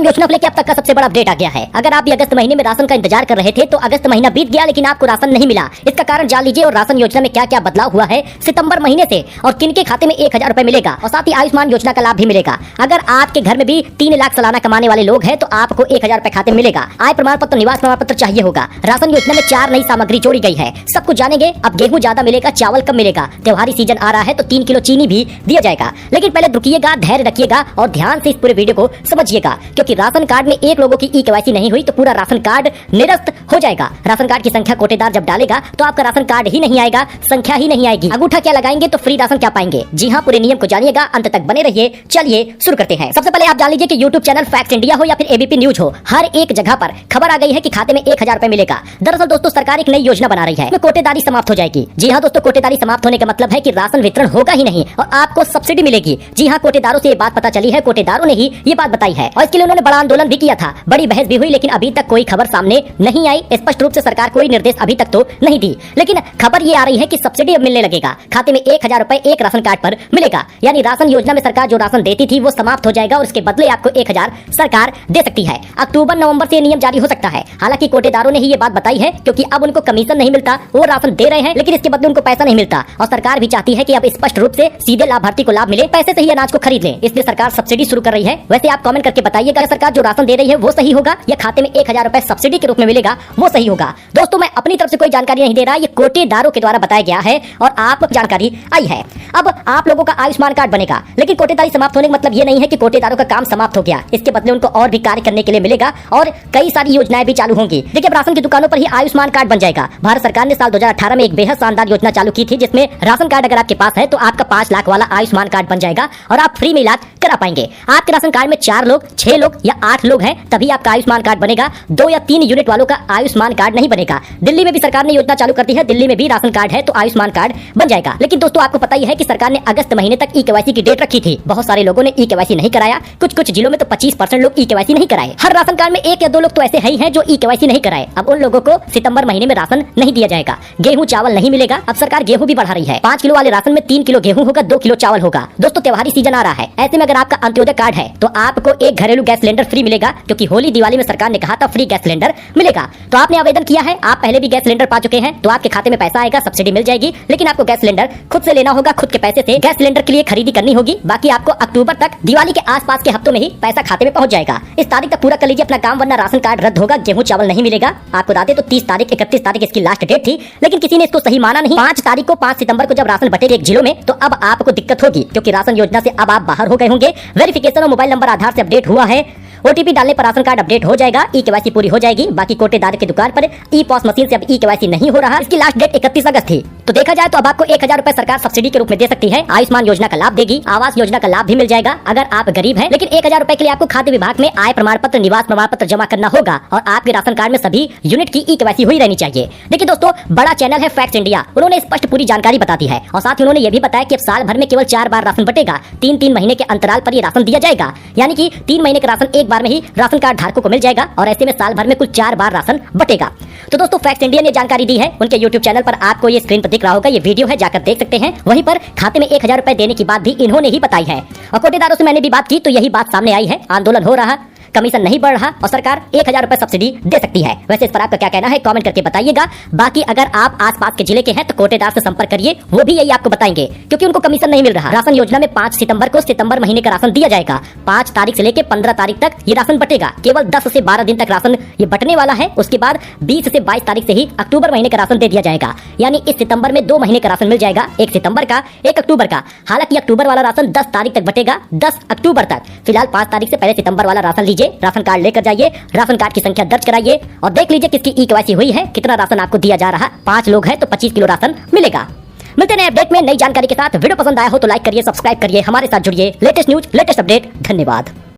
Ration योजना को लेकर अब तक का सबसे बड़ा अपडेट आ गया है। अगर आप भी अगस्त महीने में राशन का इंतजार कर रहे थे तो अगस्त महीना बीत गया लेकिन आपको राशन नहीं मिला। इसका कारण जान लीजिए और राशन योजना में क्या क्या बदलाव हुआ है सितंबर महीने से और किनके खाते में 1000 रुपए मिलेगा और साथ ही आयुष्मान योजना का लाभ भी मिलेगा। अगर आपके घर में भी 3 लाख सालाना कमाने वाले लोग हैं तो आपको 1000 रुपए खाते में मिलेगा। आय प्रमाण पत्र, निवास प्रमाण पत्र चाहिए होगा। राशन योजना में 4 नई सामग्री जोड़ी गई है। सब कुछ जानेंगे। अब गेहूं ज्यादा मिलेगा, चावल कम मिलेगा। त्योहारी सीजन आ रहा है तो 3 किलो चीनी भी दिया जाएगा। लेकिन पहले रुकिएगा, धैर्य रखिएगा और ध्यान से इस पूरे वीडियो को समझिएगा, क्योंकि राशन कार्ड में एक लोगों की ई-केवाईसी नहीं हुई तो पूरा राशन कार्ड निरस्त हो जाएगा। राशन कार्ड की संख्या कोटेदार जब डालेगा तो आपका राशन कार्ड ही नहीं आएगा, संख्या ही नहीं आएगी। अंगूठा क्या लगाएंगे तो फ्री राशन क्या पाएंगे। जी हाँ, पूरे नियम को जानिएगा, अंत तक बने रहिए। चलिए शुरू करते हैं। सबसे पहले आप जान लीजिए कि यूट्यूब चैनल फैक्ट इंडिया हो या फिर एबीपी न्यूज हो, हर एक जगह पर खबर आ गई है कि खाते में 1000 रुपए मिलेगा। दरअसल दोस्तों, सरकार एक नई योजना बना रही है, कोटेदारी समाप्त हो जाएगी। जी हाँ दोस्तों, कोटेदारी समाप्त होने का मतलब है कि राशन वितरण होगा ही नहीं और आपको सब्सिडी मिलेगी। जी हाँ, कोटेदारों से ये बात पता चली है, कोटेदारों ने ही ये बात बताई है और इसके लिए उन्होंने बड़ा आंदोलन भी किया था, बड़ी बहस भी हुई, लेकिन अभी तक कोई खबर सामने नहीं आई। स्पष्ट रूप से सरकार कोई निर्देश अभी तक तो नहीं दी, लेकिन खबर ये आ रही है कि सब्सिडी अब मिलने लगेगा। खाते में 1000 रुपए एक राशन कार्ड पर मिलेगा। यानी राशन योजना में सरकार जो राशन देती थी वो समाप्त हो जाएगा और उसके बदले आपको 1000 सरकार दे सकती है। अक्टूबर नवंबर से नियम जारी हो सकता है। हालांकि कोटेदारों ने ही ये बात बताई है, क्योंकि अब उनको कमीशन नहीं मिलता, वो राशन दे रहे हैं लेकिन इसके बदले उनको पैसा नहीं मिलता और सरकार भी चाहती है कि अब स्पष्ट रूप से सीधे लाभार्थी को लाभ मिले, पैसे से ही अनाज को खरीद ले। इसलिए सरकार सब्सिडी शुरू कर रही है। वैसे आप कमेंट करके बताइएगा, सरकार जो राशन दे रही है वो सही होगा या खाते में 1000 रुपए सब्सिडी के रूप में मिलेगा वो सही होगा। दोस्तों, मैं अपनी तरफ से कोई जानकारी नहीं दे रहा, ये कोटेदारों के द्वारा बताया गया है और आप जानकारी आई है। अब आप लोगों का आयुष्मान कार्ड बनेगा, लेकिन कोटेदारी समाप्त होने का मतलब ये नहीं है कि कोटेदारों का काम समाप्त हो गया। इसके बदले उनको और भी कार्य करने के लिए मिलेगा और कई सारी योजनाएं भी चालू होंगी। देखिए, अब राशन की दुकानों पर ही आयुष्मान कार्ड बन जाएगा। भारत सरकार ने साल 2018 में एक बेहद शानदार योजना चालू की थी, जिसमें राशन कार्ड अगर आपके पास है तो आपका 5 लाख वाला आयुष्मान कार्ड बन जाएगा और आप फ्री में इलाज करा पाएंगे। आपके राशन कार्ड में 4 लोग, 6 लोग या 8 लोग हैं तभी आपका आयुष्मान कार्ड बनेगा। 2 या 3 यूनिट वालों का आयुष्मान कार्ड नहीं बनेगा। दिल्ली में भी सरकार ने योजना चालू कर दी है। दिल्ली में भी राशन कार्ड है तो आयुष्मान कार्ड बन जाएगा। लेकिन दोस्तों, आपको पता ही है कि सरकार ने अगस्त महीने तक ई-केवाईसी की डेट रखी थी। बहुत सारे लोगों ने ई-केवाईसी नहीं कराया। कुछ जिलों में तो 25% लोग ई-केवाईसी नहीं कराए। हर राशन कार्ड में 1 या 2 लोग तो ऐसे हैं जो ई-केवाईसी नहीं कराए। अब उन लोगों को सितंबर महीने में राशन नहीं दिया जाएगा। गेहूं चावल नहीं मिलेगा। अब सरकार गेहूं भी बढ़ा रही है। 5 किलो वाले राशन में 3 किलो गेहूं होगा, 2 किलो चावल होगा। दोस्तों, त्योहारी सीजन आ रहा है। ऐसे में अगर आपका अंत्योदय कार्ड है तो आपको एक घरेलू गैस सिलेंडर फ्री मिलेगा, क्योंकि होली दिवाली में सरकार ने कहा था फ्री गैस सिलेंडर मिलेगा। तो आपने आवेदन किया है, आप पहले भी गैस सिलेंडर पा चुके हैं तो आपके खाते में पैसा आएगा, सब्सिडी मिल जाएगी। लेकिन आपको गैस सिलेंडर खुद से लेना होगा, खुद के पैसे से गैस सिलेंडर के लिए खरीदी करनी होगी। बाकी आपको अक्टूबर तक, दिवाली के आसपास के हफ्तों में ही पैसा खाते में पहुंच जाएगा। इस तारीख तक पूरा कर लीजिए अपना काम, वरना राशन कार्ड रद्द होगा, गेहूं चावल नहीं मिलेगा। आपको बता दें तो 30 तारीख, 31 तारीख इसकी लास्ट डेट थी, लेकिन किसी ने इसको सही माना नहीं। 5 तारीख को, 5 सितंबर को जब राशन बटेगा एक जिलों में तो अब आपको दिक्कत होगी, क्योंकि राशन योजना से अब आप बाहर हो गए होंगे। वेरिफिकेशन और मोबाइल नंबर आधार से अपडेट हुआ है। ओटीपी डालने पर राशन कार्ड अपडेट हो जाएगा। ई-केवाईसी पूरी हो जाएगी। बाकी कोटेदार की दुकान पर ई-पॉस मशीन से अब ई-केवाईसी नहीं हो रहा। इसकी लास्ट डेट 31 अगस्त थी। तो देखा जाए तो अब आपको 1000 रुपए सरकार सब्सिडी के रूप में दे सकती है। आयुष्मान योजना का लाभ देगी, आवास योजना का लाभ भी मिल जाएगा अगर आप गरीब हैं। लेकिन 1000 रुपए के लिए आपको खाद्य विभाग में आय प्रमाण पत्र, निवास प्रमाण पत्र जमा करना होगा और आपके राशन कार्ड में सभी यूनिट की ई-केवाईसी हुई रहनी चाहिए। देखिए दोस्तों, बड़ा चैनल है फैक्ट इंडिया, उन्होंने स्पष्ट पूरी जानकारी बता दी है और साथ ही उन्होंने ये भी बताया कि अब साल भर में केवल 4 बार राशन बटेगा। 3-3 महीने के अंतराल पर ये राशन दिया जाएगा, यानी कि 3 महीने का राशन एक बार में ही राशन कार्ड धारकों को मिल जाएगा और ऐसे में साल भर में कुल 4 बार राशन बटेगा। तो दोस्तों, फैक्ट इंडिया ने जानकारी दी है। उनके यूट्यूब चैनल पर आपको ये स्क्रीन पर दिख रहा होगा, ये वीडियो है, जाकर देख सकते हैं। वहीं पर खाते में 1000 रुपए देने की बात भी इन्होंने ही बताई है और कोटेदारों से मैंने भी बात की तो यही बात सामने आई है। आंदोलन हो रहा, कमीशन नहीं बढ़ रहा और सरकार 1000 रुपए सब्सिडी दे सकती है। वैसे इस पर आपका क्या कहना है, कमेंट करके बताइएगा। बाकी अगर आप आसपास के जिले के हैं तो कोटेदार से संपर्क करिए, वो भी यही आपको बताएंगे, क्योंकि उनको कमीशन नहीं मिल रहा। राशन योजना में 5 सितंबर को सितंबर महीने का राशन दिया जाएगा। 5 तारीख से लेकर 15 तारीख तक ये राशन बटेगा। केवल 10 से 12 दिन तक राशन ये बटने वाला है। उसके बाद 20 से 22 तारीख से ही अक्टूबर महीने का राशन दे दिया जाएगा। यानी इस सितंबर में 2 महीने का राशन मिल जाएगा, 1 सितंबर का, 1 अक्टूबर का। हालांकि अक्टूबर वाला राशन 10 तारीख तक बटेगा, 10 अक्टूबर तक। फिलहाल 5 तारीख से पहले सितंबर वाला राशन लीजिए, राशन कार्ड लेकर जाइए, राशन कार्ड की संख्या दर्ज कराइए और देख लीजिए किसकी ई-केवाईसी हुई है, कितना राशन आपको दिया जा रहा। 5 लोग हैं तो 25 किलो राशन मिलेगा। मिलते हैं अपडेट में नई जानकारी के साथ। वीडियो पसंद आया हो तो लाइक करिए, सब्सक्राइब करिए, हमारे साथ जुड़िए। Latest news, latest update. धन्यवाद।